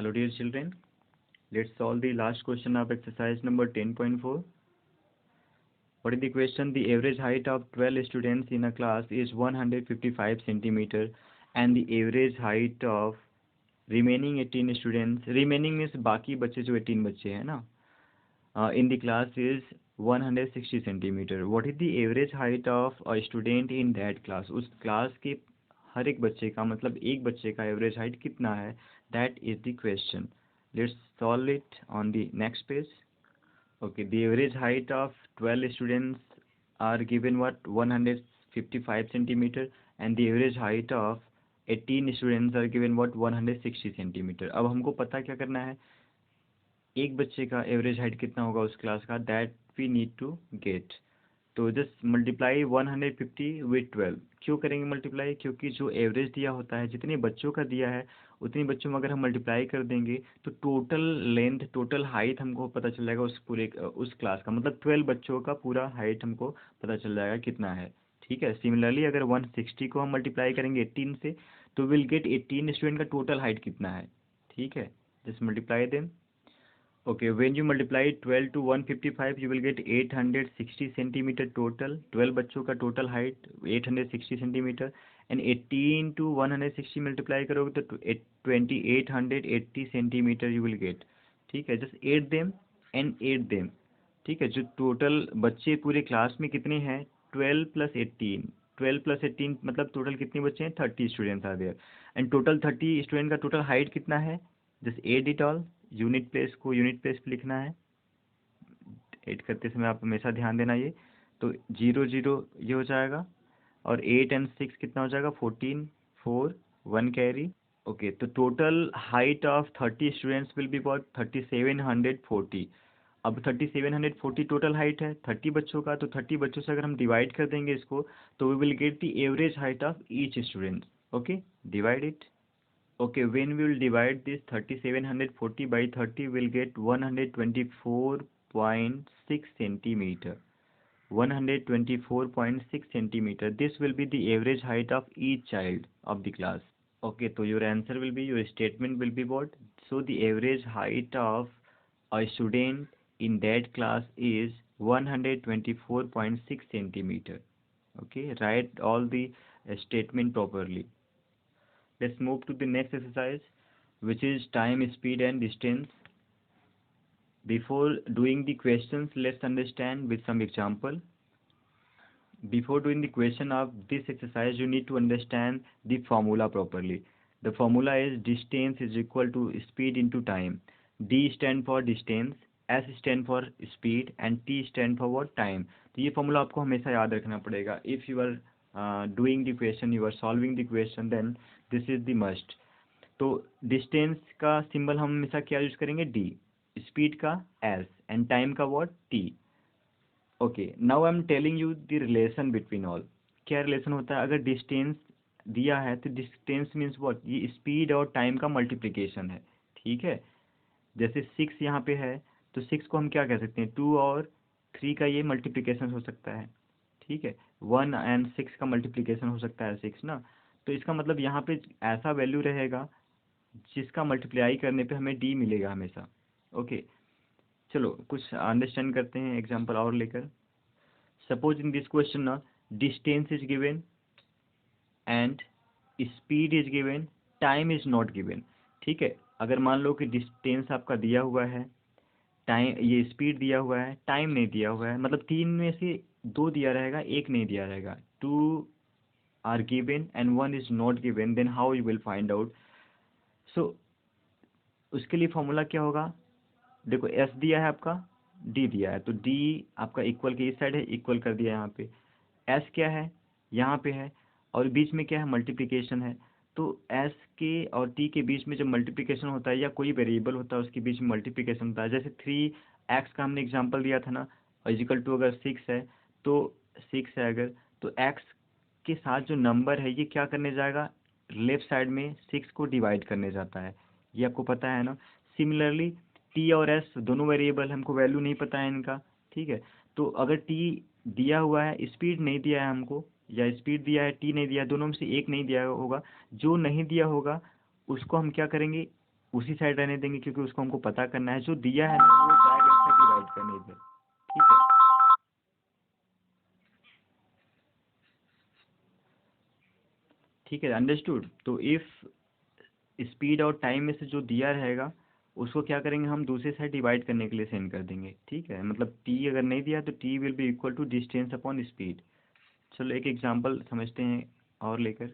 Hello dear children, let's solve the last question of exercise number 10.4. What is the question? The average height of 12 students in a class is 155 centimeter and the average height of remaining 18 students, remaining means बाकी बच्चे जो 18 बच्चे हैं ना, in the class is 160 centimeter. What is the average height of a student in that class? उस class के हर एक बच्चे का मतलब एक बच्चे का एवरेज हाइट कितना है? That is the question. Let's solve it on the next page. Okay, the average height of 12 students are given what 155 centimeter and the average height of 18 students are given what 160 centimeter. अब हमको पता क्या करना है, एक बच्चे का average height कितना होगा उस क्लास का, that we need to get. तो जस्ट मल्टीप्लाई 150 विथ 12. क्यों करेंगे मल्टीप्लाई? क्योंकि जो एवरेज दिया होता है, जितने बच्चों का दिया है उतने बच्चों में अगर हम मल्टीप्लाई कर देंगे तो टोटल लेंथ, टोटल हाइट हमको पता चल जाएगा उस पूरे उस क्लास का, मतलब 12 बच्चों का पूरा हाइट हमको पता चल जाएगा कितना है. ठीक है. सिमिलरली अगर 160 को हम मल्टीप्लाई करेंगे 18 से तो विल गेट 18 स्टूडेंट का टोटल हाइट कितना है. ठीक है. Just multiply them. Okay, when you multiply 12 to 155, you will get 860 centimeter total. 12 बच्चों का total height 860 centimeter and 18 to 160 multiply करोगे तो 2880 centimeter you will get. ठीक है. Just add them and add them. ठीक है. जो total बच्चे पूरे क्लास में कितने हैं? 12 plus 18. 12 plus 18 मतलब टोटल कितने बच्चे हैं? 30 students are there and total 30 student का टोटल हाइट कितना है? Just add it all. Unit place को यूनिट प्लेस पे लिखना है. ऐड करते समय आप हमेशा ध्यान देना ये. तो 0 0 ये हो जाएगा और 8 एंड 6 कितना हो जाएगा? 14 4 1 कैरी. ओके. तो total height of 30 students will be about 3740. अब 3740 टोटल हाइट है 30 बच्चों का, तो 30 बच्चों से अगर हम डिवाइड कर देंगे इसको तो we will get the average height of each student. Okay. Divide it. Okay, when we will divide this 3740 by 30, we'll get 124.6 centimeter. 124.6 centimeter. This will be the average height of each child of the class. Okay, so your answer will be, your statement will be what? So the average height of a student in that class is 124.6 centimeter. Okay, write all the statement properly. Let's move to the next exercise, which is time, speed and distance. Before doing the questions, let's understand with some example. Before doing the question of this exercise, you need to understand the formula properly. The formula is distance is equal to speed into time. D stand for distance, S stand for speed and T stand for what? Time. तो ये formula आपको हमेशा याद रखना पड़ेगा. If you are doing the question, you are solving the question, then this is the must. तो distance का symbol हम हमेशा क्या यूज करेंगे? डी. स्पीड का एस एंड टाइम का what? T. Okay. Now I am telling you the relation between all. क्या relation होता है? अगर डिस्टेंस दिया है तो डिस्टेंस मीन्स व्हाट? ये स्पीड और टाइम का मल्टीप्लिकेशन है. ठीक है. जैसे 6 यहाँ पे है तो 6 को हम क्या कह सकते हैं? 2 और 3 का ये मल्टीप्लिकेशन हो सकता है. ठीक है. 1 एंड 6 का मल्टीप्लिकेशन हो सकता है 6 ना. तो इसका मतलब यहाँ पे ऐसा वैल्यू रहेगा जिसका मल्टीप्लाई करने पे हमें डी मिलेगा हमेशा. ओके. चलो कुछ अंडरस्टैंड करते हैं एग्जांपल और लेकर. सपोज इन दिस क्वेश्चन ना distance is given and speed is given, time is not given. ठीक है. अगर मान लो कि डिस्टेंस आपका दिया हुआ है, टाइम ये स्पीड दिया हुआ है, टाइम नहीं दिया हुआ है, मतलब 3 में से 2 दिया रहेगा, 1 नहीं दिया रहेगा. 2 are given and 1 is not given, then how you will find out? So उसके लिए फॉर्मूला क्या होगा? देखो एस दिया है आपका, डी दिया है, तो डी आपका इक्वल के इस साइड है, इक्वल कर दिया यहाँ पे. एस क्या है? यहाँ पे है और बीच में क्या है? मल्टीप्लिकेशन है. तो एस के और टी के बीच में जब मल्टीप्लिकेशन होता है या कोई वेरिएबल होता है उसके बीच में मल्टीप्लिकेशन होता है, जैसे 3x का हमने एग्जांपल दिया था ना, इजिकल टू अगर 6 है तो 6 है अगर, तो x के साथ जो नंबर है ये क्या करने जाएगा? लेफ्ट साइड में 6 को डिवाइड करने जाता है. ये आपको पता है ना. सिमिलरली टी और एस दोनों वेरिएबल, हमको वैल्यू नहीं पता है इनका. ठीक है. तो अगर टी दिया हुआ है, स्पीड नहीं दिया है हमको, या स्पीड दिया है टी नहीं दिया है, दोनों में से एक नहीं दिया होगा. जो नहीं दिया होगा उसको हम क्या करेंगे? उसी साइड रहने देंगे क्योंकि उसको हमको पता करना है, जो दिया है ना वो जाएगा इससे डिवाइड करने इधर। ठीक है, ठीक है, अंडरस्टूड। तो इफ स्पीड और टाइम में से जो दिया रहेगा उसको क्या करेंगे हम दूसरे साइड डिवाइड करने के लिए सेंड कर देंगे। ठीक है, मतलब टी अगर नहीं दिया तो t will be equal to distance upon speed. चलो एक एग्जांपल समझते हैं और लेकर।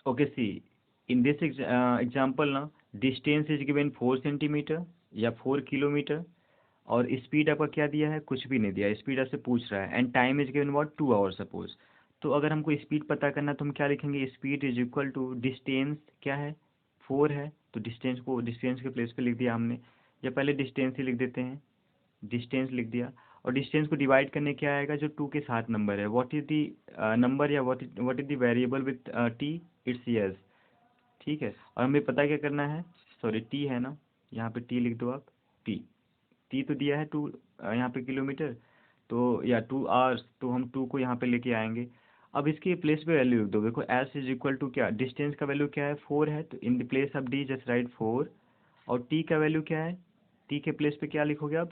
Okay, see in this example ना, डिस्टेंस इज गिवन 4 सेंटीमीटर या 4 किलोमीटर, और स्पीड आपका क्या दिया है, कुछ भी नहीं दिया, स्पीड आपसे पूछ रहा है, and time is given what 2 hour suppose. तो अगर हमको स्पीड पता करना तो हम क्या लिखेंगे, speed is equal to distance क्या है, 4 है, तो डिस्टेंस को डिस्टेंस के प्लेस पे लिख दिया हमने, या पहले डिस्टेंस ही लिख देते हैं, डिस्टेंस लिख दिया। और डिस्टेंस को डिवाइड करने क्या आएगा, जो 2 के साथ नंबर है, व्हाट इज दी नंबर, या what is the variable with T, it's yes. ठीक है, और हमें पता क्या करना है, सॉरी टी है ना, यहाँ पे टी लिख दो आप, टी, टी तो दिया है 2 यहाँ पे किलोमीटर, तो या 2 आवर्स, तो हम 2 को यहाँ पे लेके आएंगे। अब इसके प्लेस पे वैल्यू लिख दो, देखो एस इज इक्वल टू क्या, डिस्टेंस का वैल्यू क्या है 4 है, तो in the place of D just right 4। और टी का वैल्यू क्या है, टी के प्लेस पे क्या लिखोगे आप,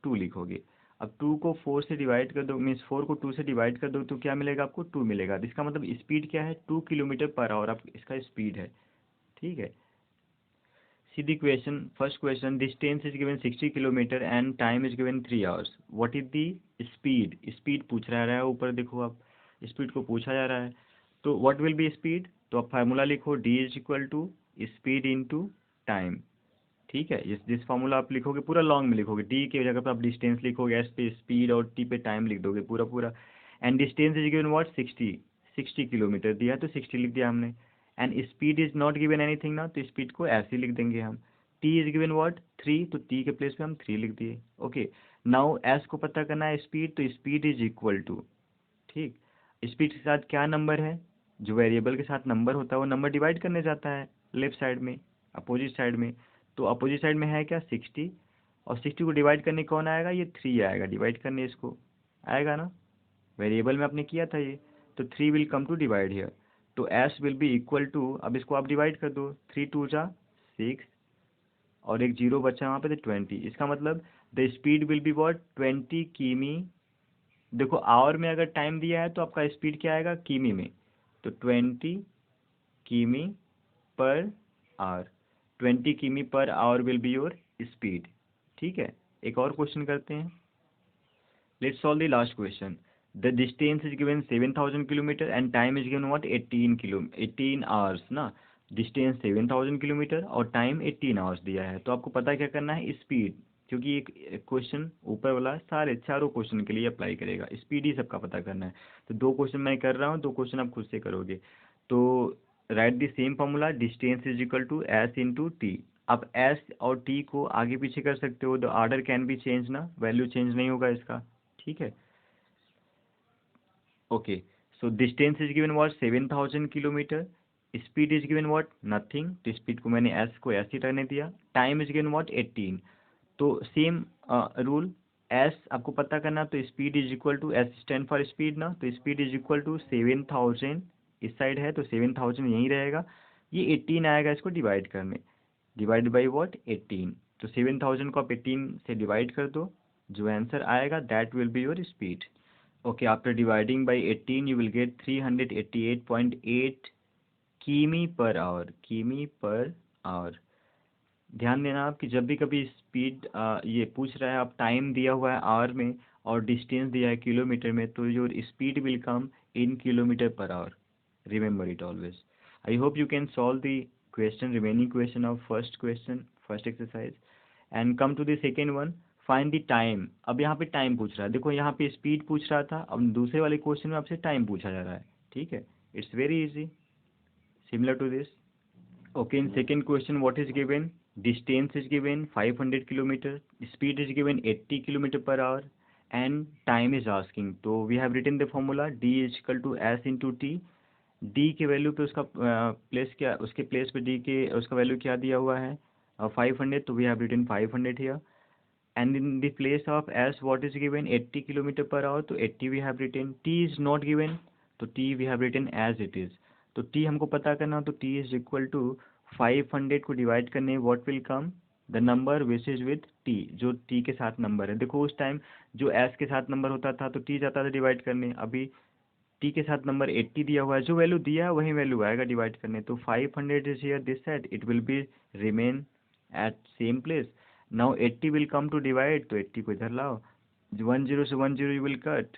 2 लिखोगे। अब 2 को 4 से डिवाइड कर दो, मीन्स 4 को 2 से डिवाइड कर दो तो क्या मिलेगा आपको, 2 मिलेगा। तो इसका मतलब स्पीड क्या है, 2 किलोमीटर पर आवर आप इसका स्पीड है। ठीक है, see the question, first question, distance is given 60 kilometre and time is given 3 hours, what is the speed, speed पूछ रहा है, ऊपर देखो आप, स्पीड को पूछा जा रहा है, तो what will be speed, तो आप फार्मूला लिखो, d is equal to speed into time. ठीक है, जिस फार्मूला आप लिखोगे पूरा लॉन्ग में लिखोगे, डी की जगह पे आप डिस्टेंस लिखोगे, एस पे स्पीड और टी पे टाइम लिख दोगे पूरा पूरा। And distance is given what 60, 60 kilometre दिया है तो 60 लिख दिया हमने। And speed is not given anything ना, तो स्पीड को ऐसे ही लिख देंगे हम। टी इज गिवन व्हाट 3, तो टी के प्लेस पे हम 3 लिख दिए। ओके, नाउ एस को पता करना है स्पीड, तो स्पीड इज इक्वल टू, ठीक, स्पीड के साथ क्या नंबर है, जो वेरिएबल के साथ नंबर होता है वो नंबर डिवाइड करने जाता है लेफ्ट साइड में, अपोजिट साइड में। तो अपोजिट साइड में है क्या 60, और 60 को डिवाइड करने कौन आएगा, ये 3 आएगा डिवाइड करने, इसको आएगा ना, वेरिएबल में आपने किया था ये, तो 3 will come to divide here. तो S will be equal to, अब इसको आप डिवाइड कर दो, 3 2 जा 6, और एक जीरो बचा वहाँ पे तो 20, इसका मतलब the speed will be what 20 किमी। देखो आवर में अगर टाइम दिया है तो आपका स्पीड क्या आएगा किमी में, तो 20 किमी पर आवर, 20 किमी per hour will be your speed. ठीक है, एक और क्वेश्चन करते हैं, let's solve the last question. The distance is given 7000 kilometre and time is given what 18 hours ना, डिस्टेंस 7000 किलोमीटर और टाइम 18 आवर्स दिया है, तो आपको पता क्या करना है स्पीड, क्योंकि एक क्वेश्चन ऊपर वाला सारे चारों क्वेश्चन के लिए अप्लाई करेगा, स्पीड ही सबका पता करना है। तो 2 क्वेश्चन मैं कर रहा हूँ, 2 क्वेश्चन आप खुद से करोगे। तो right the same formula, distance is equal to s into t. आप एस और टी को आगे पीछे कर सकते हो, the order can be change ना, वैल्यू चेंज नहीं होगा इसका। ठीक है, okay, so distance is given what 7000 kilometre, speed is given what nothing, तो स्पीड को मैंने एस को ऐसे ही रहने दिया, टाइम इज गिवन व्हाट 18। तो सेम रूल, एस आपको पता करना, तो speed is equal to s stand for speed ना, तो स्पीड इज इक्वल टू 7000, इस साइड है तो 7000 यहीं रहेगा, ये 18 आएगा इसको डिवाइड करने, डिवाइड बाई व्हाट 18, तो 7000 को आप 18 से डिवाइड कर दो, जो आंसर आएगा that will be your speed. Okay, after dividing by 18, you will get 388.8 किमी पर आवर, किमी पर आवर। ध्यान देना आप कि जब भी कभी स्पीड ये पूछ रहा है, आप टाइम दिया हुआ है आवर में और डिस्टेंस दिया है किलोमीटर में, तो your speed will come in kilometre per hour, remember it always. I hope you can solve the question, remaining question of first question, first exercise, and come to the second one, find the time. अब यहाँ पे time पूछ रहा है, देखो यहाँ पे speed पूछ रहा था, अब दूसरे वाले क्वेश्चन में आपसे टाइम पूछा जा रहा है। ठीक है, it's very easy, similar to this. Okay, in second question, what is given? Distance is given 500 kilometer, speed is given 80 kilometer per hour, and time is asking. So we have written the formula, D is equal to S into T. D के value पे उसका place क्या, उसके place पे D के उसका value क्या दिया हुआ है 500, तो we have written 500 here. And in the place of S, what is given 80 kilometer per hour, तो 80 we have written. T is not given, तो T we have written as it is. तो T हमको पता करना, तो T is equal to 500 को divide करने what will come, the number which is with T, जो टी के साथ नंबर है। देखो उस टाइम जो एस के साथ नंबर होता था तो टी जाता था डिवाइड करने, अभी टी के साथ नंबर 80 दिया हुआ है, जो वैल्यू दिया है वही वैल्यू आएगा डिवाइड करने। तो 500 is here this side, it will be remain at same place. Now 80 will come to divide, तो 80 को इधर लाओ, 10 से 10 you will cut,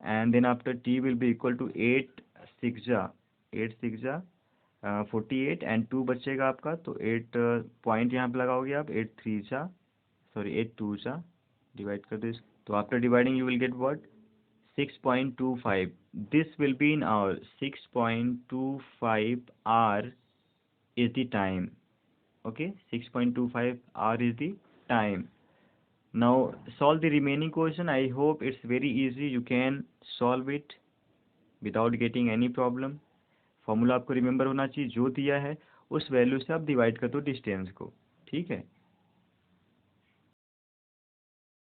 and then after t will be equal to 8 6 जा 48 एंड 2 बचेगा आपका, तो 8 पॉइंट यहाँ पे लगाओगे आप, 8 2 जा डिवाइड कर दो इस, तो after dividing you will get what 6.25, this will be in hour, 6.25 hour is the time, okay, 6.25 hour is the time. Now solve the remaining question. I hope it's very easy, you can solve it without getting any problem. Formula आपको remember होना चाहिए, जो दिया है उस value से आप divide कर दो डिस्टेंस को, ठीक है।